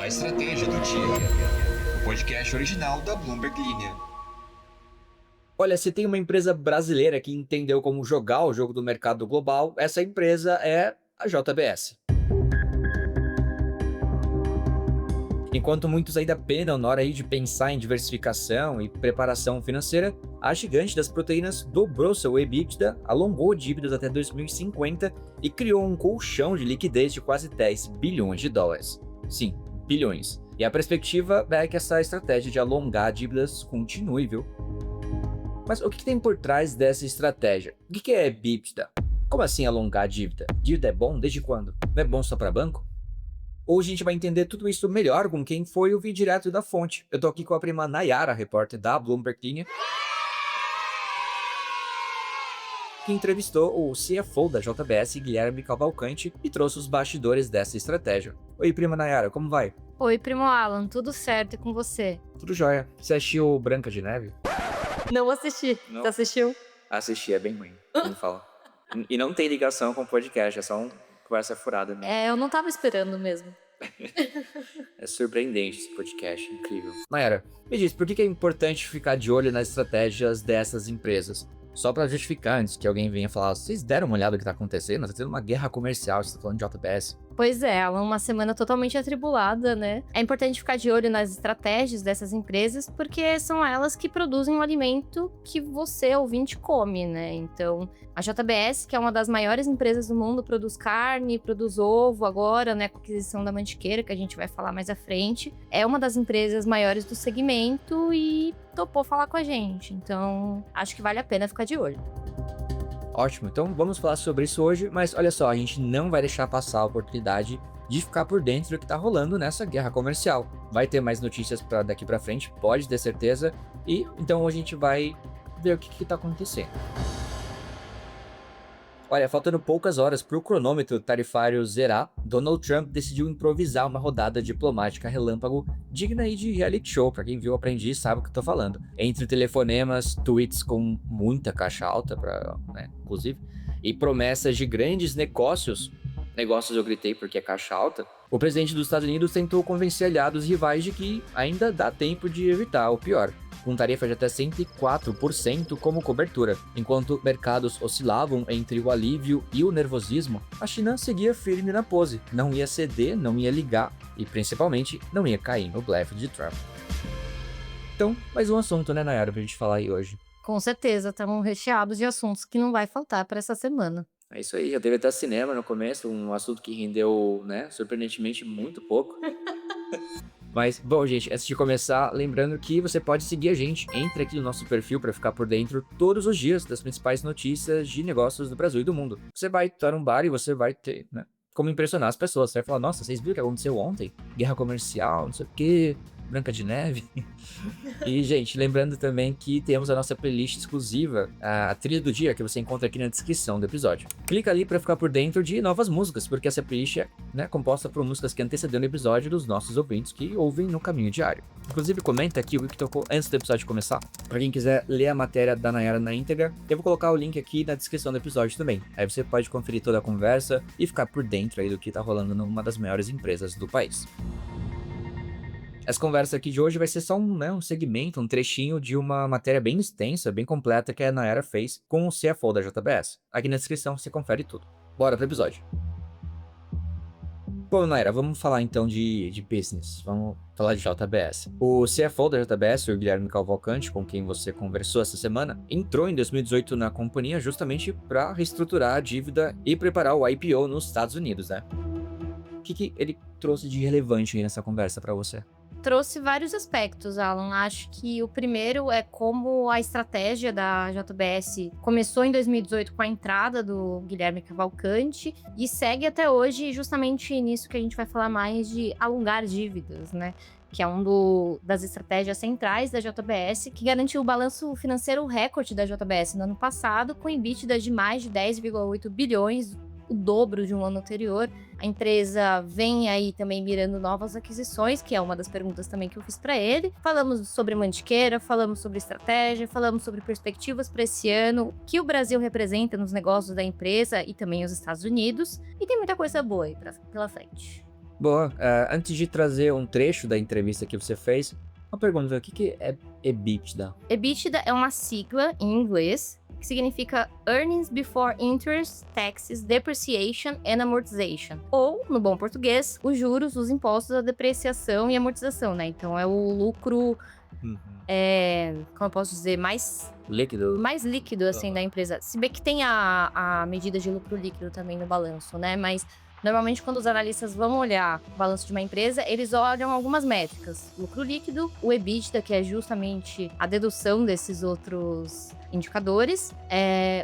A Estratégia do Dia, o podcast original da Bloomberg Linha. Olha, se tem uma empresa brasileira que entendeu como jogar o jogo do mercado global, essa empresa é a JBS. Enquanto muitos ainda penam na hora aí de pensar em diversificação e preparação financeira, a gigante das proteínas dobrou seu EBITDA, alongou dívidas até 2050 e criou um colchão de liquidez de quase 10 bilhões de dólares. Sim, bilhões. E a perspectiva é que essa estratégia de alongar dívidas continue, viu? Mas o que tem por trás dessa estratégia? O que é EBITDA? Como assim alongar a dívida? Dívida é bom desde quando? Não é bom só para banco? Hoje a gente vai entender tudo isso melhor com quem foi ouvir direto da fonte. Eu tô aqui com a prima Nayara, repórter da Bloomberg Linha, que entrevistou o CFO da JBS, Guilherme Cavalcante, e trouxe os bastidores dessa estratégia. Oi, prima Nayara, como vai? Oi, primo Alan, tudo certo e com você? Tudo jóia. Você assistiu Branca de Neve? Não assisti. Não. Você assistiu? Assisti, é bem ruim, como fala. E não tem ligação com o podcast, é só uma conversa furada mesmo. Eu não tava esperando mesmo. É surpreendente esse podcast, incrível. Nayara, me diz, por que é importante ficar de olho nas estratégias dessas empresas? Só pra justificar, antes que alguém venha falar, vocês deram uma olhada no que tá acontecendo? Tá tendo uma guerra comercial, você tá falando de JBS. Pois é, Alan, uma semana totalmente atribulada, né? É importante ficar de olho nas estratégias dessas empresas, porque são elas que produzem o alimento que você, ouvinte, come, né? Então, a JBS, que é uma das maiores empresas do mundo, produz carne, produz ovo agora, né? Com a aquisição da Mantiqueira, que a gente vai falar mais à frente. É uma das empresas maiores do segmento e topou falar com a gente. Então, acho que vale a pena ficar de olho. Ótimo, então vamos falar sobre isso hoje, mas olha só, a gente não vai deixar passar a oportunidade de ficar por dentro do que tá rolando nessa guerra comercial. Vai ter mais notícias pra daqui pra frente, pode ter certeza, e então a gente vai ver o que tá acontecendo. Olha, faltando poucas horas para o cronômetro tarifário zerar, Donald Trump decidiu improvisar uma rodada diplomática relâmpago digna aí de reality show, para quem viu Aprendi sabe o que eu tô falando. Entre telefonemas, tweets com muita caixa alta, inclusive, e promessas de grandes negócios eu gritei porque é caixa alta, o presidente dos Estados Unidos tentou convencer aliados rivais de que ainda dá tempo de evitar o pior, com tarifa de até 104% como cobertura. Enquanto mercados oscilavam entre o alívio e o nervosismo, a China seguia firme na pose, não ia ceder, não ia ligar e principalmente não ia cair no blefe de Trump. Então, mais um assunto, né, Nayara, pra gente falar aí hoje. Com certeza, estamos recheados de assuntos que não vai faltar para essa semana. É isso aí, já teve até cinema no começo, um assunto que rendeu, né, surpreendentemente muito pouco. Mas, bom, gente, antes de começar, lembrando que você pode seguir a gente, entre aqui no nosso perfil para ficar por dentro todos os dias das principais notícias de negócios do Brasil e do mundo. Você vai estar num bar e você vai ter, né, como impressionar as pessoas. Você vai falar, nossa, vocês viram o que aconteceu ontem? Guerra comercial, não sei o quê, Branca de Neve. E, gente, lembrando também que temos a nossa playlist exclusiva, a trilha do dia, que você encontra aqui na descrição do episódio. Clica ali para ficar por dentro de novas músicas, porque essa playlist é, né, composta por músicas que antecederam o episódio dos nossos ouvintes que ouvem no caminho diário. Inclusive, comenta aqui o que tocou antes do episódio começar. Para quem quiser ler a matéria da Nayara na íntegra, eu vou colocar o link aqui na descrição do episódio também. Aí você pode conferir toda a conversa e ficar por dentro aí do que tá rolando numa das maiores empresas do país. Essa conversa aqui de hoje vai ser só um segmento, um trechinho de uma matéria bem extensa, bem completa que a Nayara fez com o CFO da JBS. Aqui na descrição você confere tudo. Bora pro episódio. Bom, Nayara, vamos falar então de business, vamos falar de JBS. O CFO da JBS, o Guilherme Cavalcante, com quem você conversou essa semana, entrou em 2018 na companhia justamente para reestruturar a dívida e preparar o IPO nos Estados Unidos, né? O que ele trouxe de relevante aí nessa conversa para você? Trouxe vários aspectos, Alan. Acho que o primeiro é como a estratégia da JBS começou em 2018 com a entrada do Guilherme Cavalcante e segue até hoje justamente nisso que a gente vai falar mais de alongar dívidas, né? Que é das estratégias centrais da JBS, que garantiu o balanço financeiro recorde da JBS no ano passado, com EBITDA de mais de 10,8 bilhões, o dobro de um ano anterior. A empresa vem aí também mirando novas aquisições, que é uma das perguntas também que eu fiz para ele. Falamos sobre Mantiqueira, falamos sobre estratégia, falamos sobre perspectivas para esse ano, o que o Brasil representa nos negócios da empresa e também os Estados Unidos. E tem muita coisa boa aí pela frente. Boa. Antes de trazer um trecho da entrevista que você fez, uma pergunta: o que é EBITDA? EBITDA é uma sigla em inglês que significa Earnings Before Interest, Taxes, Depreciation and Amortization. Ou, no bom português, os juros, os impostos, a depreciação e amortização, né? Então é o lucro, como eu posso dizer, mais líquido, assim, da empresa. Se bem que tem a medida de lucro líquido também no balanço, né? Mas normalmente, quando os analistas vão olhar o balanço de uma empresa, eles olham algumas métricas. Lucro líquido, o EBITDA, que é justamente a dedução desses outros indicadores,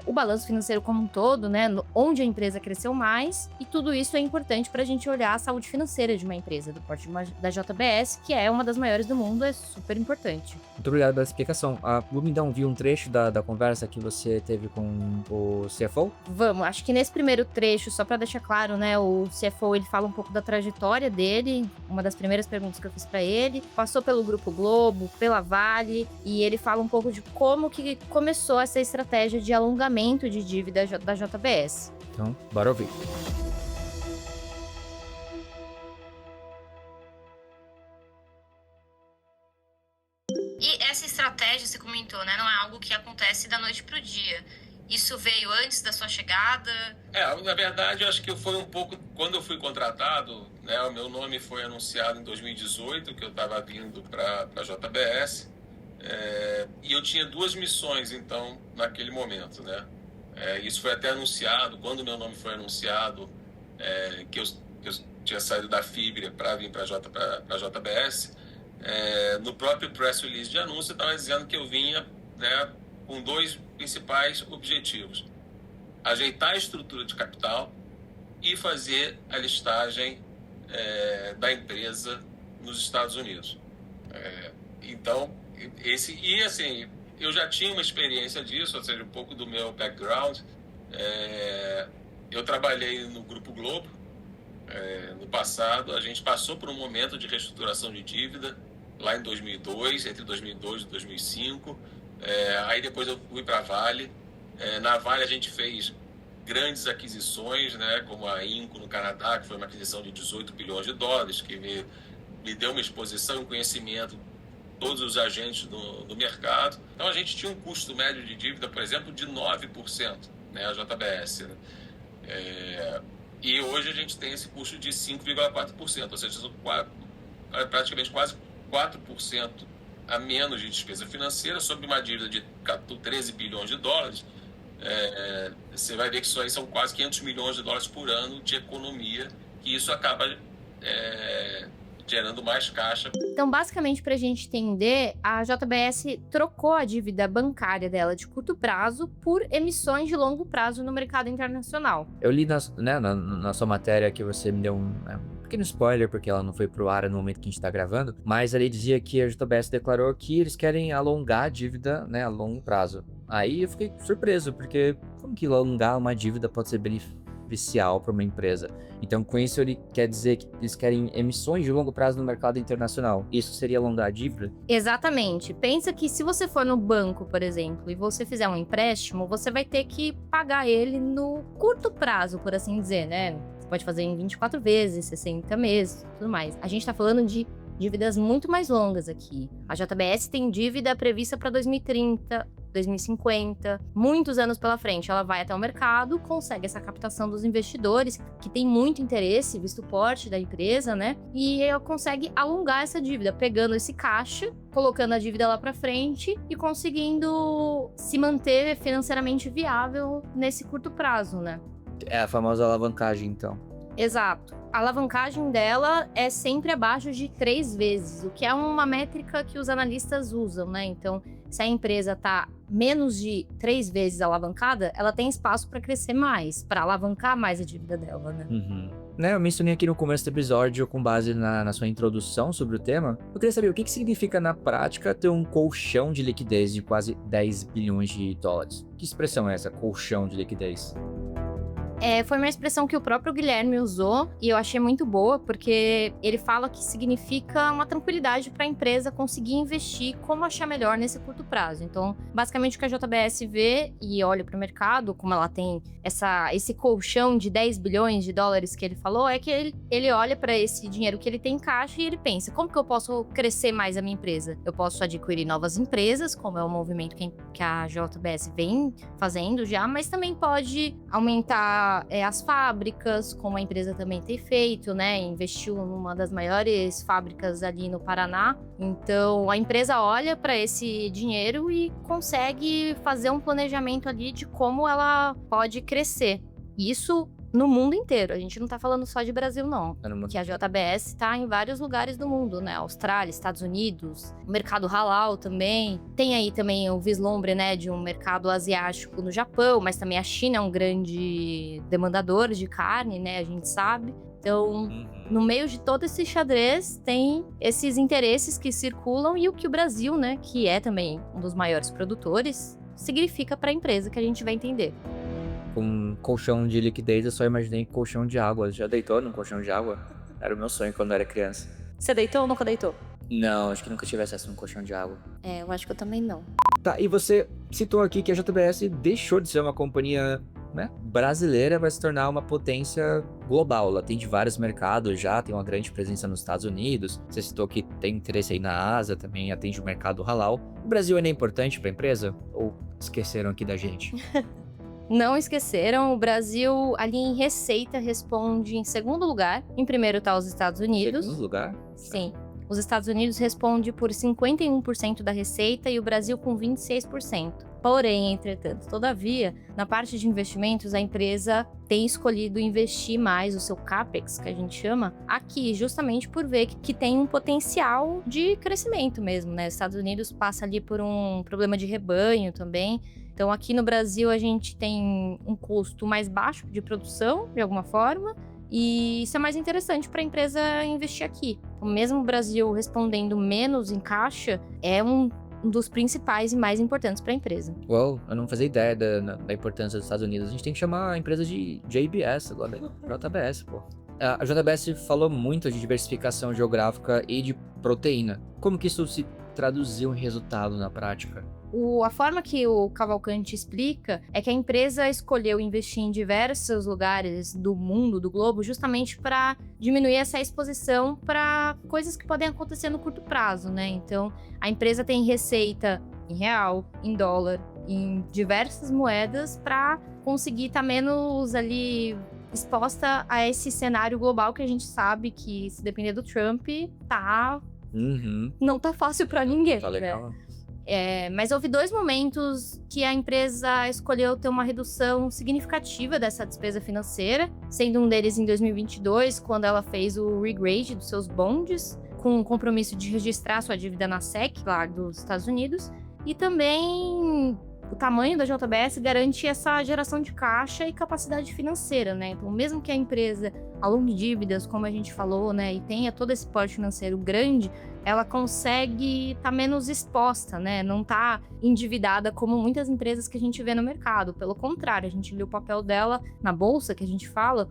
o balanço financeiro como um todo, né, onde a empresa cresceu mais, e tudo isso é importante para a gente olhar a saúde financeira de uma empresa, do porte da JBS, que é uma das maiores do mundo, é super importante. Muito obrigado pela explicação. Vamos então ouvir um trecho da conversa que você teve com o CFO? Vamos, acho que nesse primeiro trecho, só para deixar claro, né, o CFO, ele fala um pouco da trajetória dele, uma das primeiras perguntas que eu fiz para ele, passou pelo Grupo Globo, pela Vale, e ele fala um pouco de como que começou essa estratégia de alongamento de dívida da JBS. Então, bora ouvir. E essa estratégia, você comentou, né, não é algo que acontece da noite pro dia. Isso veio antes da sua chegada? Na verdade, eu acho que foi um pouco... Quando eu fui contratado, né, o meu nome foi anunciado em 2018, que eu estava vindo para a JBS. E eu tinha 2 missões, então, naquele momento, né? Isso foi até anunciado, quando o meu nome foi anunciado, que eu tinha saído da Fibria para vir para a JBS. No próprio press release de anúncio, estava dizendo que eu vinha, né, com 2 principais objetivos: ajeitar a estrutura de capital e fazer a listagem da empresa nos Estados Unidos. Então, assim, eu já tinha uma experiência disso, ou seja, um pouco do meu background. Eu trabalhei no Grupo Globo no passado. A gente passou por um momento de reestruturação de dívida lá em 2002, entre 2002 e 2005. Aí depois eu fui para a Vale. Na Vale a gente fez grandes aquisições, né, como a Inco no Canadá, que foi uma aquisição de 18 bilhões de dólares, que me deu uma exposição e um conhecimento todos os agentes do mercado. Então a gente tinha um custo médio de dívida, por exemplo, de 9%, né, a JBS, né? E hoje a gente tem esse custo de 5,4%, ou seja, praticamente quase 4% a menos de despesa financeira sobre uma dívida de 13 bilhões de dólares. Você vai ver que isso aí são quase 500 milhões de dólares por ano de economia, e isso acaba gerando mais caixa. Então, basicamente, para a gente entender, a JBS trocou a dívida bancária dela de curto prazo por emissões de longo prazo no mercado internacional. Eu li na sua matéria que você me deu um pequeno spoiler, porque ela não foi pro ar no momento que a gente tá gravando, mas ali dizia que a JBS declarou que eles querem alongar a dívida, né, a longo prazo. Aí eu fiquei surpreso, porque como que alongar uma dívida pode ser beneficial para uma empresa? Então, com isso, ele quer dizer que eles querem emissões de longo prazo no mercado internacional. Isso seria alongar a dívida? Exatamente. Pensa que se você for no banco, por exemplo, e você fizer um empréstimo, você vai ter que pagar ele no curto prazo, por assim dizer, né? Você pode fazer em 24 vezes, 60 meses, tudo mais. A gente tá falando de dívidas muito mais longas aqui. A JBS tem dívida prevista para 2030, 2050, muitos anos pela frente. Ela vai até o mercado, consegue essa captação dos investidores, que tem muito interesse, visto o porte da empresa, né? E ela consegue alongar essa dívida, pegando esse caixa, colocando a dívida lá para frente e conseguindo se manter financeiramente viável nesse curto prazo, né? É a famosa alavancagem, então. Exato. A alavancagem dela é sempre abaixo de 3 vezes, o que é uma métrica que os analistas usam, né? Então, se a empresa tá menos de 3 vezes alavancada, ela tem espaço para crescer mais, para alavancar mais a dívida dela, né? Eu mencionei aqui no começo do episódio, com base na sua introdução sobre o tema, eu queria saber o que significa na prática ter um colchão de liquidez de quase 10 bilhões de dólares. Que expressão é essa, colchão de liquidez? Foi uma expressão que o próprio Guilherme usou e eu achei muito boa, porque ele fala que significa uma tranquilidade para a empresa conseguir investir como achar melhor nesse curto prazo. Então, basicamente o que a JBS vê e olha para o mercado, como ela tem esse colchão de 10 bilhões de dólares que ele falou, é que ele olha para esse dinheiro que ele tem em caixa e ele pensa, como que eu posso crescer mais a minha empresa? Eu posso adquirir novas empresas, como é o movimento que a JBS vem fazendo já, mas também pode aumentar as fábricas, como a empresa também tem feito, né? Investiu numa das maiores fábricas ali no Paraná. Então, a empresa olha para esse dinheiro e consegue fazer um planejamento ali de como ela pode crescer. Isso no mundo inteiro. A gente não tá falando só de Brasil, não. Que a JBS tá em vários lugares do mundo, né? Austrália, Estados Unidos, o mercado halal também. Tem aí também o vislumbre, né, de um mercado asiático no Japão, mas também a China é um grande demandador de carne, né? A gente sabe. Então, no meio de todo esse xadrez, tem esses interesses que circulam e o que o Brasil, né, que é também um dos maiores produtores, significa para a empresa, que a gente vai entender. Com colchão de liquidez, eu só imaginei colchão de água. Já deitou num colchão de água? Era o meu sonho quando eu era criança. Você deitou ou nunca deitou? Não, acho que nunca tive acesso a um colchão de água. Eu acho que eu também não. Tá, e você citou aqui que a JBS deixou de ser uma companhia, né, brasileira para se tornar uma potência global. Ela atende vários mercados já, tem uma grande presença nos Estados Unidos. Você citou que tem interesse aí na Ásia, também atende o mercado halal. O Brasil ainda é importante para a empresa? Ou esqueceram aqui da gente? Não esqueceram, o Brasil ali em receita responde em segundo lugar. Em primeiro está os Estados Unidos. Segundo lugar? Sim. Os Estados Unidos responde por 51% da receita e o Brasil com 26%. Porém, entretanto, todavia, na parte de investimentos, a empresa tem escolhido investir mais o seu CAPEX, que a gente chama, aqui, justamente por ver que tem um potencial de crescimento mesmo, né? Os Estados Unidos passa ali por um problema de rebanho também. Então, aqui no Brasil, a gente tem um custo mais baixo de produção, de alguma forma, e isso é mais interessante para a empresa investir aqui. Então, mesmo o Brasil respondendo menos em caixa, é um dos principais e mais importantes para a empresa. Uau, eu não fazia ideia da importância dos Estados Unidos. A gente tem que chamar a empresa de JBS agora, JBS, pô. A JBS falou muito de diversificação geográfica e de proteína. Como que isso se traduziu em resultado na prática? A forma que o Cavalcanti explica é que a empresa escolheu investir em diversos lugares do mundo, do globo, justamente para diminuir essa exposição para coisas que podem acontecer no curto prazo, né? Então, a empresa tem receita em real, em dólar, em diversas moedas para conseguir estar menos ali exposta a esse cenário global que a gente sabe que, se depender do Trump, não tá fácil para ninguém. Tá legal. Né? Mas houve 2 momentos que a empresa escolheu ter uma redução significativa dessa despesa financeira, sendo um deles em 2022, quando ela fez o regrade dos seus bonds, com o compromisso de registrar sua dívida na SEC, lá dos Estados Unidos, e também o tamanho da JBS garante essa geração de caixa e capacidade financeira, né? Então, mesmo que a empresa alugue dívidas, como a gente falou, né, e tenha todo esse porte financeiro grande, ela consegue estar menos exposta, né? Não tá endividada como muitas empresas que a gente vê no mercado. Pelo contrário, a gente viu o papel dela na bolsa, que a gente fala.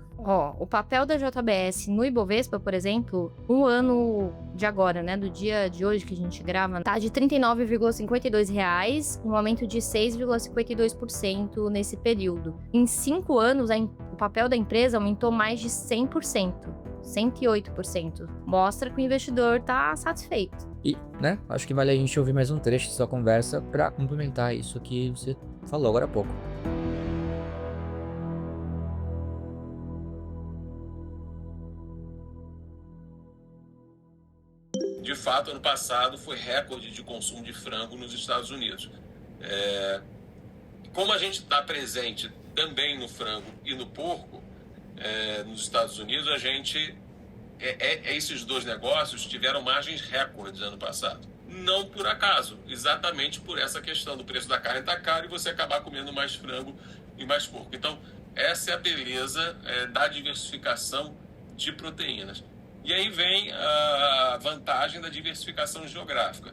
O papel da JBS no Ibovespa, por exemplo, um ano de agora, né? Do dia de hoje que a gente grava, tá de R$ 39,52, um aumento de 6,52% nesse período. Em 5 anos, o papel da empresa aumentou mais de 100%. 108%. Mostra que o investidor está satisfeito. E, né, acho que vale a gente ouvir mais um trecho de sua conversa para complementar isso que você falou agora há pouco. De fato, ano passado foi recorde de consumo de frango nos Estados Unidos. Como a gente está presente também no frango e no porco, nos Estados Unidos, a gente esses 2 negócios tiveram margens recordes ano passado. Não por acaso, exatamente por essa questão do preço da carne estar caro e você acabar comendo mais frango e mais porco. Então, essa é a beleza da diversificação de proteínas. E aí vem a vantagem da diversificação geográfica.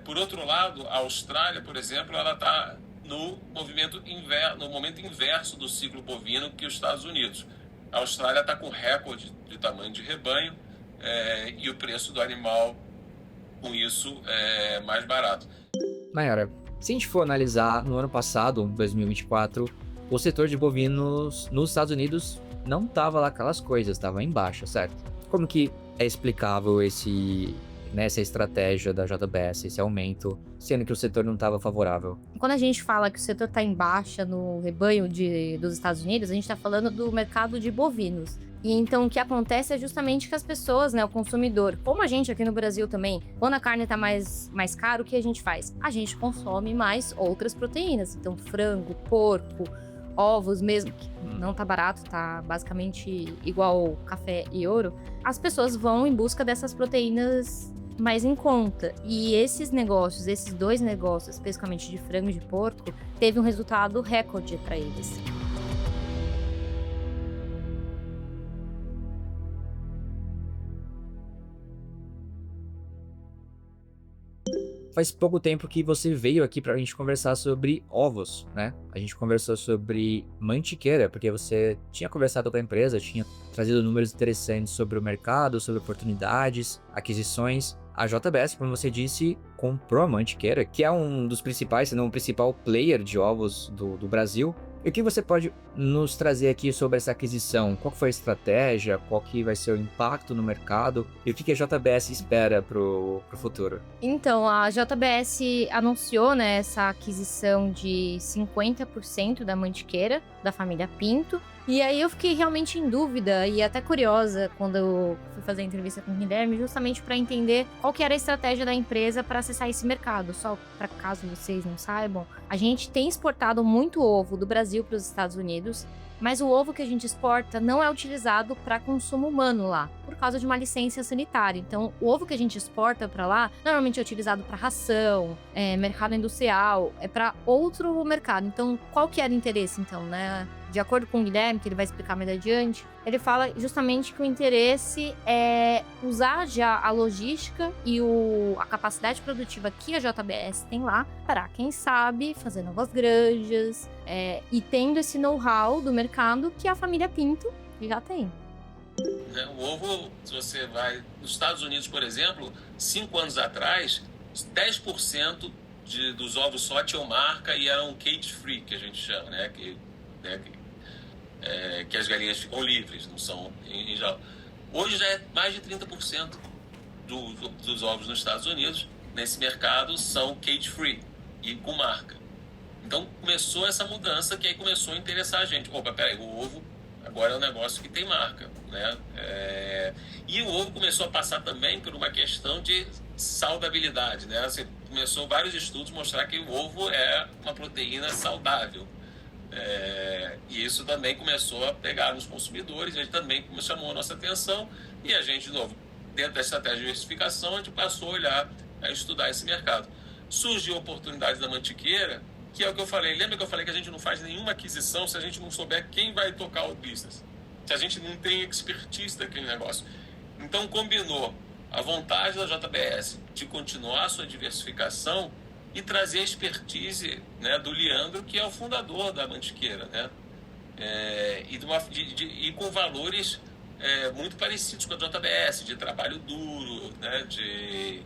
Por outro lado, a Austrália, por exemplo, ela está no momento inverso do ciclo bovino que os Estados Unidos. A Austrália está com recorde de tamanho de rebanho e o preço do animal, com isso, é mais barato. Nayara, se a gente for analisar no ano passado, 2024, o setor de bovinos nos Estados Unidos não estava lá aquelas coisas, estava em baixa, certo? Como que é explicável essa estratégia da JBS, esse aumento, sendo que o setor não estava favorável? Quando a gente fala que o setor está em baixa no rebanho dos Estados Unidos, a gente está falando do mercado de bovinos. E então o que acontece é justamente que as pessoas, né, o consumidor, como a gente aqui no Brasil também, quando a carne está mais cara, o que a gente faz? A gente consome mais outras proteínas. Então frango, porco, ovos mesmo, que não tá barato, tá basicamente igual café e ouro. As pessoas vão em busca dessas proteínas mais em conta. E esses dois negócios, especificamente de frango e de porco, teve um resultado recorde para eles. Faz pouco tempo que você veio aqui pra gente conversar sobre ovos, né? A gente conversou sobre Mantiqueira, porque você tinha conversado com a empresa, tinha trazido números interessantes sobre o mercado, sobre oportunidades, aquisições. A JBS, como você disse, comprou a Mantiqueira, que é um dos principais, se não o principal player de ovos do Brasil. E o que você pode nos trazer aqui sobre essa aquisição? Qual foi a estratégia? Qual que vai ser o impacto no mercado? E o que a JBS espera pro futuro? Então, a JBS anunciou, né, essa aquisição de 50% da Mantiqueira, da família Pinto. E aí eu fiquei realmente em dúvida e até curiosa quando eu fui fazer a entrevista com o Guilherme, justamente para entender qual que era a estratégia da empresa para acessar esse mercado. Só para caso vocês não saibam, a gente tem exportado muito ovo do Brasil para os Estados Unidos, mas o ovo que a gente exporta não é utilizado para consumo humano lá, por causa de uma licença sanitária. Então, o ovo que a gente exporta para lá, normalmente é utilizado para ração, mercado industrial, é para outro mercado. Então, qual que era o interesse, então, né? De acordo com o Guilherme, que ele vai explicar mais adiante, ele fala justamente que o interesse é usar já a logística e a capacidade produtiva que a JBS tem lá para, quem sabe, fazer novas granjas e tendo esse know-how do mercado que a família Pinto já tem. O ovo, se você vai nos Estados Unidos, por exemplo, 5 anos atrás, 10% dos ovos só tinham marca e eram cage-free, que a gente chama, né? Que as galinhas ficam livres, não são em geral. Hoje já é mais de 30% dos ovos nos Estados Unidos, nesse mercado, são cage-free e com marca. Então começou essa mudança que aí começou a interessar a gente. Opa, peraí, o ovo agora é um negócio que tem marca, né? E o ovo começou a passar também por uma questão de saudabilidade, né? Começou vários estudos a mostrar que o ovo é uma proteína saudável. E isso também começou a pegar nos consumidores, a gente também chamou a nossa atenção e a gente, de novo, dentro da estratégia de diversificação, a gente passou a olhar, a estudar esse mercado. Surgiu a oportunidade da Mantiqueira, que é o que eu falei. Lembra que eu falei que a gente não faz nenhuma aquisição se a gente não souber quem vai tocar o business? Se a gente não tem expertise daquele negócio. Então combinou a vontade da JBS de continuar a sua diversificação e trazer a expertise, né, do Leandro, que é o fundador da Mantiqueira, né? E com valores muito parecidos com a JBS, de trabalho duro, né, de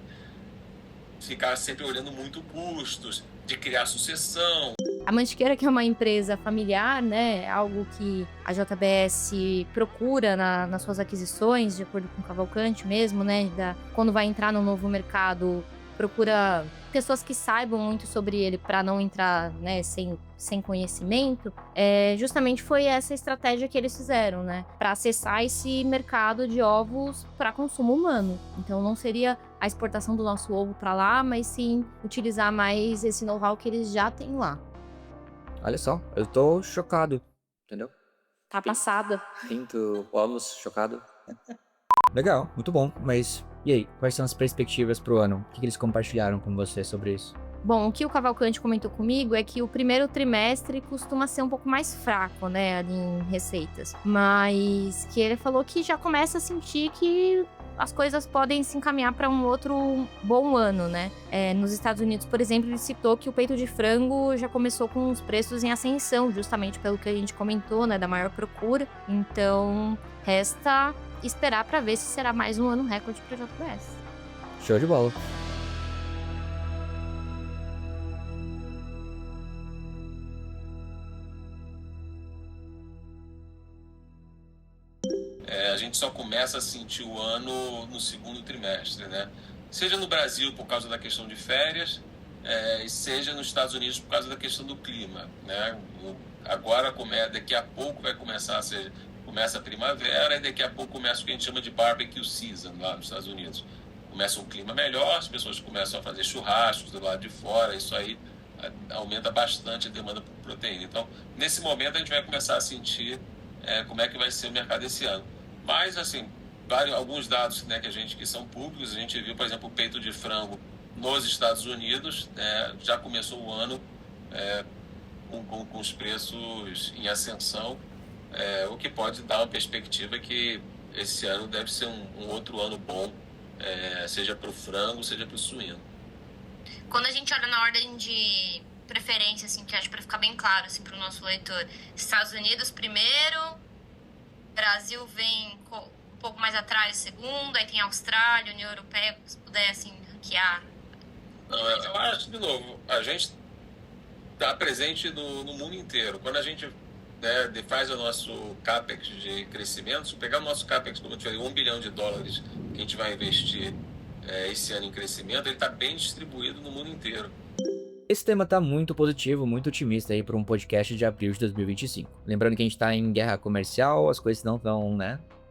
ficar sempre olhando muito custos, de criar sucessão. A Mantiqueira, que é uma empresa familiar, né, algo que a JBS procura nas suas aquisições, de acordo com o Cavalcante mesmo, né, quando vai entrar no novo mercado, procura pessoas que saibam muito sobre ele para não entrar, né, sem conhecimento. Justamente foi essa estratégia que eles fizeram, né, para acessar esse mercado de ovos para consumo humano. Então não seria a exportação do nosso ovo para lá, mas sim utilizar mais esse know-how que eles já têm lá. Olha só, eu tô chocado, entendeu? Tá passada. Pinto ovos, chocado. Legal, muito bom, mas e aí, quais são as perspectivas pro ano? O que eles compartilharam com você sobre isso? Bom, o que o Cavalcante comentou comigo é que o primeiro trimestre costuma ser um pouco mais fraco, né, ali em receitas. Mas que ele falou que já começa a sentir que as coisas podem se encaminhar para um outro bom ano, né? Nos Estados Unidos, por exemplo, ele citou que o peito de frango já começou com os preços em ascensão, justamente pelo que a gente comentou, né, da maior procura. Então, resta esperar para ver se será mais um ano recorde para a JBS. Show de bola. A gente só começa a sentir o ano no segundo trimestre, né? Seja no Brasil por causa da questão de férias, e seja nos Estados Unidos por causa da questão do clima, né? Agora, daqui a pouco vai começar, começa a primavera e daqui a pouco começa o que a gente chama de barbecue season lá nos Estados Unidos. Começa um clima melhor, as pessoas começam a fazer churrascos do lado de fora, isso aí aumenta bastante a demanda por proteína. Então, nesse momento a gente vai começar a sentir como é que vai ser o mercado esse ano. Mas, assim, alguns dados, né, que são públicos, a gente viu, por exemplo, o peito de frango nos Estados Unidos, já começou o ano com os preços em ascensão, o que pode dar uma perspectiva que esse ano deve ser um outro ano bom, seja para o frango, seja para o suíno. Quando a gente olha na ordem de preferência, assim, que acho para ficar bem claro assim, para o nosso leitor, Estados Unidos primeiro, Brasil vem um pouco mais atrás, segundo, aí tem Austrália, União Europeia, se puder, assim, ranquear. Não, eu acho, de novo, a gente está presente no mundo inteiro. Quando a gente faz o nosso CAPEX de crescimento, se pegar o nosso CAPEX, como eu te falei, $1 bilhão que a gente vai investir esse ano em crescimento, ele está bem distribuído no mundo inteiro. Esse tema tá muito positivo, muito otimista aí para um podcast de abril de 2025. Lembrando que a gente tá em guerra comercial, as coisas não estão,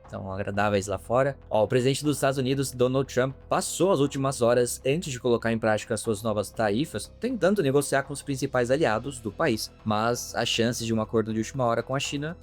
tão agradáveis lá fora. O presidente dos Estados Unidos, Donald Trump, passou as últimas horas antes de colocar em prática suas novas tarifas, tentando negociar com os principais aliados do país. Mas as chances de um acordo de última hora com a China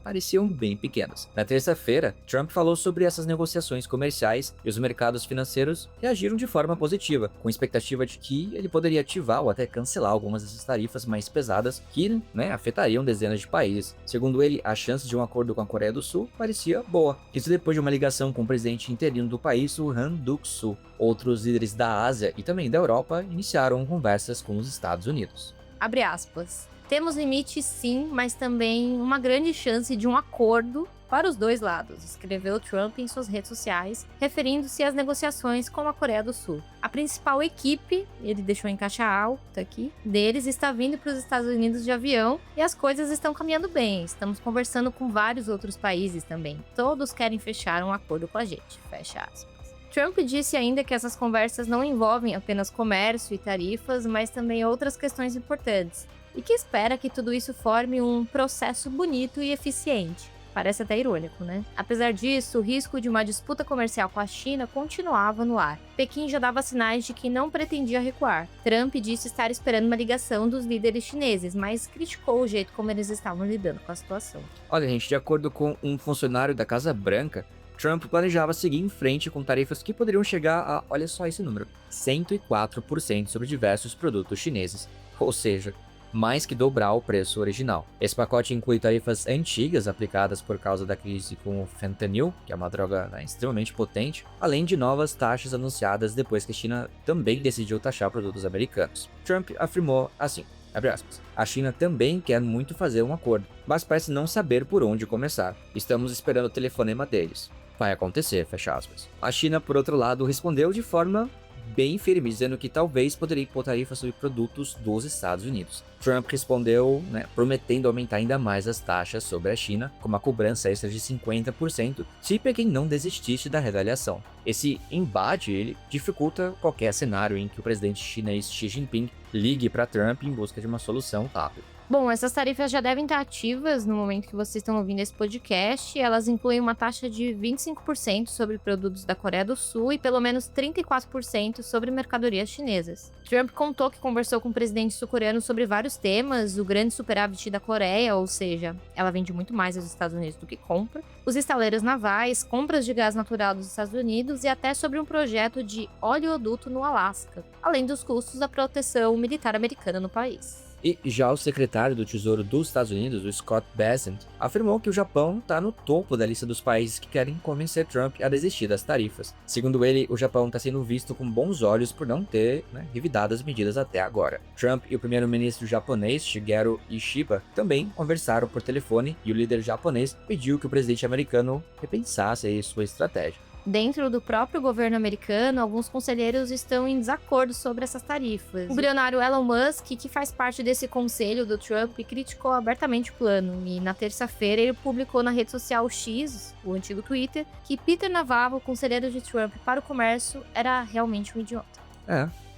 pareciam bem pequenas. Na terça-feira, Trump falou sobre essas negociações comerciais e os mercados financeiros reagiram de forma positiva, com expectativa de que ele poderia ativar ou até cancelar algumas dessas tarifas mais pesadas que, afetariam dezenas de países. Segundo ele, a chance de um acordo com a Coreia do Sul parecia boa. Isso depois de uma ligação com o presidente interino do país, o Han Duck-soo. Outros líderes da Ásia e também da Europa iniciaram conversas com os Estados Unidos. Abre aspas. Temos limites sim, mas também uma grande chance de um acordo para os dois lados, escreveu Trump em suas redes sociais, referindo-se às negociações com a Coreia do Sul. A principal equipe, ele deixou em caixa alta aqui, deles está vindo para os Estados Unidos de avião e as coisas estão caminhando bem. Estamos conversando com vários outros países também. Todos querem fechar um acordo com a gente, fecha aspas. Trump disse ainda que essas conversas não envolvem apenas comércio e tarifas, mas também outras questões importantes, e que espera que tudo isso forme um processo bonito e eficiente. Parece até irônico, né? Apesar disso, o risco de uma disputa comercial com a China continuava no ar. Pequim já dava sinais de que não pretendia recuar. Trump disse estar esperando uma ligação dos líderes chineses, mas criticou o jeito como eles estavam lidando com a situação. Olha, gente, de acordo com um funcionário da Casa Branca, Trump planejava seguir em frente com tarifas que poderiam chegar a, olha só esse número, 104% sobre diversos produtos chineses. Ou seja, mais que dobrar o preço original. Esse pacote inclui tarifas antigas aplicadas por causa da crise com o fentanil, que é uma droga extremamente potente, além de novas taxas anunciadas depois que a China também decidiu taxar produtos americanos. Trump afirmou assim, abre aspas, a China também quer muito fazer um acordo, mas parece não saber por onde começar. Estamos esperando o telefonema deles. Vai acontecer, fecha aspas. A China, por outro lado, respondeu de forma bem firme, dizendo que talvez poderia impor tarifas sobre produtos dos Estados Unidos. Trump respondeu, prometendo aumentar ainda mais as taxas sobre a China, com uma cobrança extra de 50%, se Pequim não desistisse da retaliação. Esse embate ele dificulta qualquer cenário em que o presidente chinês Xi Jinping ligue para Trump em busca de uma solução rápida. Bom, essas tarifas já devem estar ativas no momento que vocês estão ouvindo esse podcast. Elas incluem uma taxa de 25% sobre produtos da Coreia do Sul e pelo menos 34% sobre mercadorias chinesas. Trump contou que conversou com o presidente sul-coreano sobre vários temas, o grande superávit da Coreia, ou seja, ela vende muito mais aos Estados Unidos do que compra, os estaleiros navais, compras de gás natural dos Estados Unidos e até sobre um projeto de oleoduto no Alasca, além dos custos da proteção militar americana no país. E já o secretário do Tesouro dos Estados Unidos, o Scott Bessent, afirmou que o Japão está no topo da lista dos países que querem convencer Trump a desistir das tarifas. Segundo ele, o Japão está sendo visto com bons olhos por não ter revidado as medidas até agora. Trump e o primeiro-ministro japonês, Shigeru Ishiba, também conversaram por telefone e o líder japonês pediu que o presidente americano repensasse aí sua estratégia. Dentro do próprio governo americano, alguns conselheiros estão em desacordo sobre essas tarifas. O bilionário Elon Musk, que faz parte desse conselho do Trump, criticou abertamente o plano. E na terça-feira ele publicou na rede social X, o antigo Twitter, que Peter Navarro, conselheiro de Trump para o comércio, era realmente um idiota.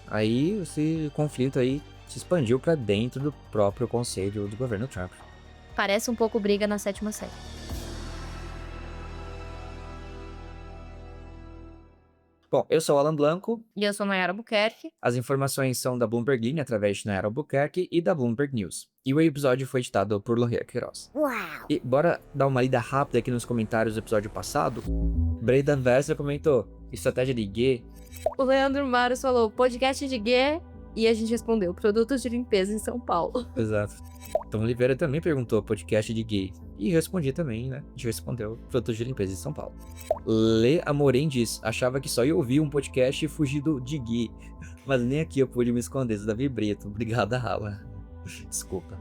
Aí esse conflito aí se expandiu para dentro do próprio conselho do governo Trump. Parece um pouco briga na 7ª série. Bom, eu sou o Alan Blanco. E eu sou Nayara Albuquerque. As informações são da Bloomberg Linha através de Nayara Albuquerque e da Bloomberg News. E o episódio foi editado por Lohia Queiroz. Uau! E bora dar uma lida rápida aqui nos comentários do episódio passado. Braden Vessa comentou: estratégia de Gui. O Leandro Maros falou, podcast de Gui. E a gente respondeu, produtos de limpeza em São Paulo. Exato. Tom Oliveira também perguntou podcast de gay. E respondi também, né? A gente respondeu produtos de limpeza em São Paulo. Lê Amorim diz, achava que só ia ouvir um podcast fugido de gay. Mas nem aqui eu pude me esconder da Vibrito. Obrigado, Rala. Desculpa.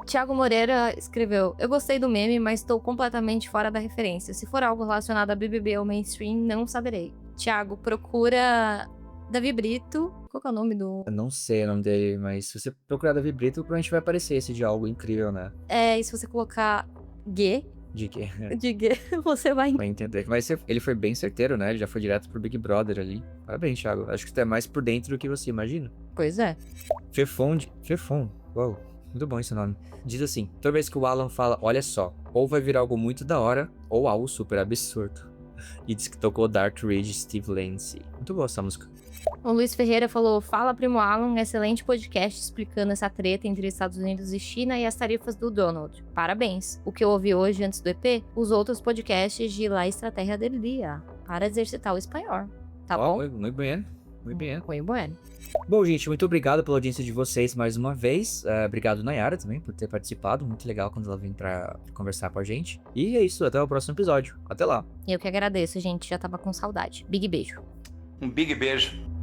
Thiago Moreira escreveu, eu gostei do meme, mas estou completamente fora da referência. Se for algo relacionado a BBB ou mainstream, não saberei. Thiago, procura Davi Brito. Qual que é o nome do... Eu não sei o nome dele, mas se você procurar Davi Brito, provavelmente vai aparecer esse de algo incrível, né? E se você colocar Gui, De quê? de Gui, você vai... Vai entender. Mas ele foi bem certeiro, né? Ele já foi direto pro Big Brother ali. Parabéns, Thiago. Acho que você é mais por dentro do que você imagina. Pois é. Fefon. Uou, muito bom esse nome. Diz assim, toda vez que o Alan fala, olha só, ou vai vir algo muito da hora, ou algo super absurdo. E diz que tocou Dark Ridge Steve Lancey. Muito boa essa música. O Luiz Ferreira falou, fala Primo Alan, excelente podcast explicando essa treta entre Estados Unidos e China e as tarifas do Donald. Parabéns. O que eu ouvi hoje antes do EP, os outros podcasts de La Estratégia del Dia, para exercitar o espanhol. Tá bom? Muito bem. Muito bem. Muito bueno. Bom, gente, muito obrigado pela audiência de vocês mais uma vez. Obrigado, Nayara, também, por ter participado. Muito legal quando ela vem pra conversar com a gente. E é isso, até o próximo episódio. Até lá. Eu que agradeço, gente. Já tava com saudade. Big beijo. Um big beijo.